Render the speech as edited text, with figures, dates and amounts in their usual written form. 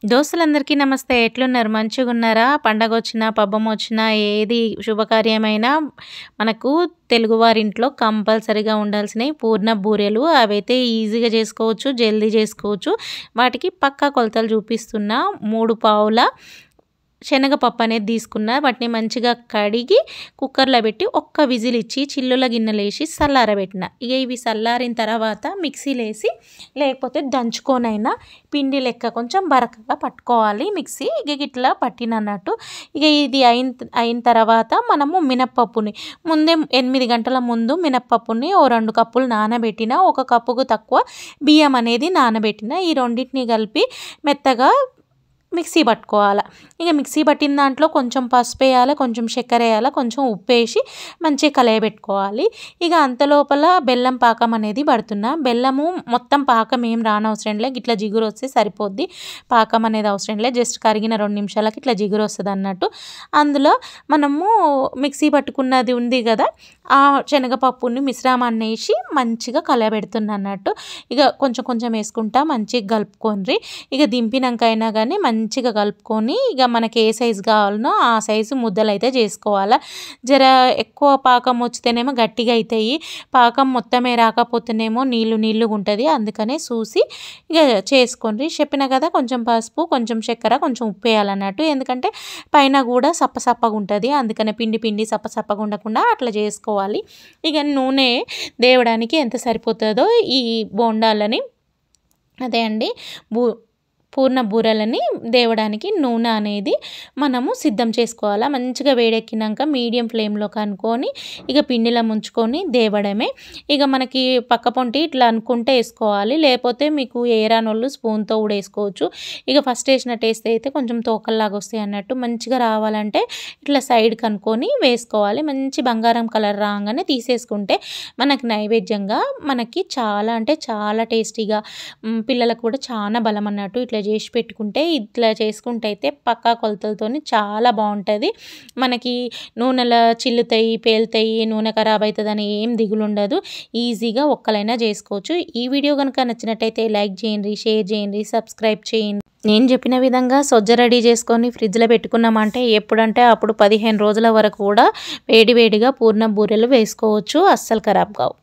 దోస్తులందరికీ నమస్తే. ఎట్లున్నారు? మంచిగున్నారా? పండగొచ్చినా, పబ్బమొచ్చినా, ఏది శుభకార్యమైనా మనకు తెలుగువారింట్లో కంపల్సరీగా ఉండాల్సినయి పూర్ణ బూరెలు. అవైతే ఈజీగా చేసుకోవచ్చు, జల్దీ చేసుకోవచ్చు. వాటికి పక్కా కొలతలు చూపిస్తున్నా. 3 పావుల శనగపప్పు అనేది తీసుకున్నా. వాటిని మంచిగా కడిగి కుక్కర్లో పెట్టి ఒక్క విజిల్ ఇచ్చి చిల్లుల గిన్నెలేసి చల్లారబెట్టిన. ఇక ఇవి చల్లారిన తర్వాత మిక్సీలేసి లేకపోతే దంచుకొనైనా పిండి లెక్క కొంచెం బరకగా పట్టుకోవాలి మిక్సీ. ఇక ఇట్లా పట్టినన్నట్టు. ఇక ఇది అయిన తర్వాత మనము మినప్పప్పుని ముందే 8 గంటల ముందు మినప్పప్పుని ఓ 2 కప్పులు నానబెట్టిన. 1 కప్పుకు తక్కువ బియ్యం అనేది నానబెట్టిన. ఈ రెండింటిని కలిపి మెత్తగా మిక్సీ పట్టుకోవాలి. ఇక మిక్సీ పట్టిన దాంట్లో కొంచెం పసుపు వేయాలి, కొంచెం చక్కెర వేయాలి, కొంచెం ఉప్పు వేసి మంచిగా కలయబెట్టుకోవాలి. ఇక అంతలోపల బెల్లం పాకం అనేది పడుతున్నా. బెల్లము మొత్తం పాకం ఏం రానవసరం లేదు, ఇట్లా జిగురు వస్తే సరిపోద్ది. పాకం అనేది అవసరం లేదు, జస్ట్ కరిగిన 2 నిమిషాలకి ఇట్లా జిగురు వస్తుంది అన్నట్టు. అందులో మనము మిక్సీ పట్టుకున్నది ఉంది కదా, ఆ శనగపప్పుని మిశ్రమాన్ని వేసి మంచిగా కలయబెడుతున్నా అన్నట్టు. ఇక కొంచెం కొంచెం వేసుకుంటా మంచిగా కలుపుకోండి. ఇక దింపినాకైనా కానీ మంచిగా కలుపుకొని ఇక మనకి ఏ సైజు కావాలనో ఆ సైజు ముద్దలు అయితే చేసుకోవాలి. జర ఎక్కువ పాకం వచ్చితేనేమో గట్టిగా అవుతాయి, పాకం మొత్తమే రాకపోతేనేమో నీళ్ళుగా ఉంటుంది. అందుకనే చూసి ఇక చేసుకోండి. చెప్పిన కదా, కొంచెం పసుపు, కొంచెం చక్కెర, కొంచెం ఉప్పు వేయాలన్నట్టు. ఎందుకంటే పైన కూడా సప్పసప్పగా ఉంటుంది, అందుకనే పిండి సప్పసప్పగా ఉండకుండా అట్లా చేసుకోవాలి. ఇక నూనె దేవడానికి ఎంత సరిపోతుందో ఈ బోండాలని, అదే అండి పూర్ణ బూరెలని దేవడానికి నూనె అనేది మనము సిద్ధం చేసుకోవాలి. మంచిగా వేడెక్కినాక మీడియం ఫ్లేమ్లో కనుక్కొని ఇక పిండిలో ముంచుకొని దేవడమే. ఇక మనకి పక్క పొంటి ఇట్లా అనుకుంటే వేసుకోవాలి, లేకపోతే మీకు ఏరానోళ్ళు స్పూన్తో కూడా వేసుకోవచ్చు. ఇక ఫస్ట్ వేసిన టేస్ట్ అయితే కొంచెం తోకల్లాగా వస్తాయి అన్నట్టు. మంచిగా రావాలంటే ఇట్లా సైడ్ కనుక్కొని వేసుకోవాలి. మంచి బంగారం కలర్ రాగానే తీసేసుకుంటే మనకి నైవేద్యంగా మనకి చాలా అంటే చాలా టేస్టీగా, పిల్లలకు కూడా చాలా బలం అన్నట్టు. ఇట్లా చేసి పెట్టుకుంటే, ఇట్లా చేసుకుంటే అయితే పక్కా కొలతలతోని చాలా బాగుంటుంది. మనకి నూనెలో చిల్లుతాయి, పేలుతాయి, నూనె ఖరాబ్ అవుతుందని ఏం దిగులు ఉండదు. ఈజీగా ఒక్కలైనా చేసుకోవచ్చు. ఈ వీడియో కనుక నచ్చినట్టయితే లైక్ చేయండి, షేర్ చేయండి, సబ్స్క్రైబ్ చేయండి. నేను చెప్పిన విధంగా సొజ్జ రెడీ చేసుకొని ఫ్రిడ్జ్లో పెట్టుకున్నామంటే ఎప్పుడంటే అప్పుడు 15 రోజుల వరకు కూడా వేడివేడిగా పూర్ణ బూరెలు వేసుకోవచ్చు, అస్సలు ఖరాబ్ కావు.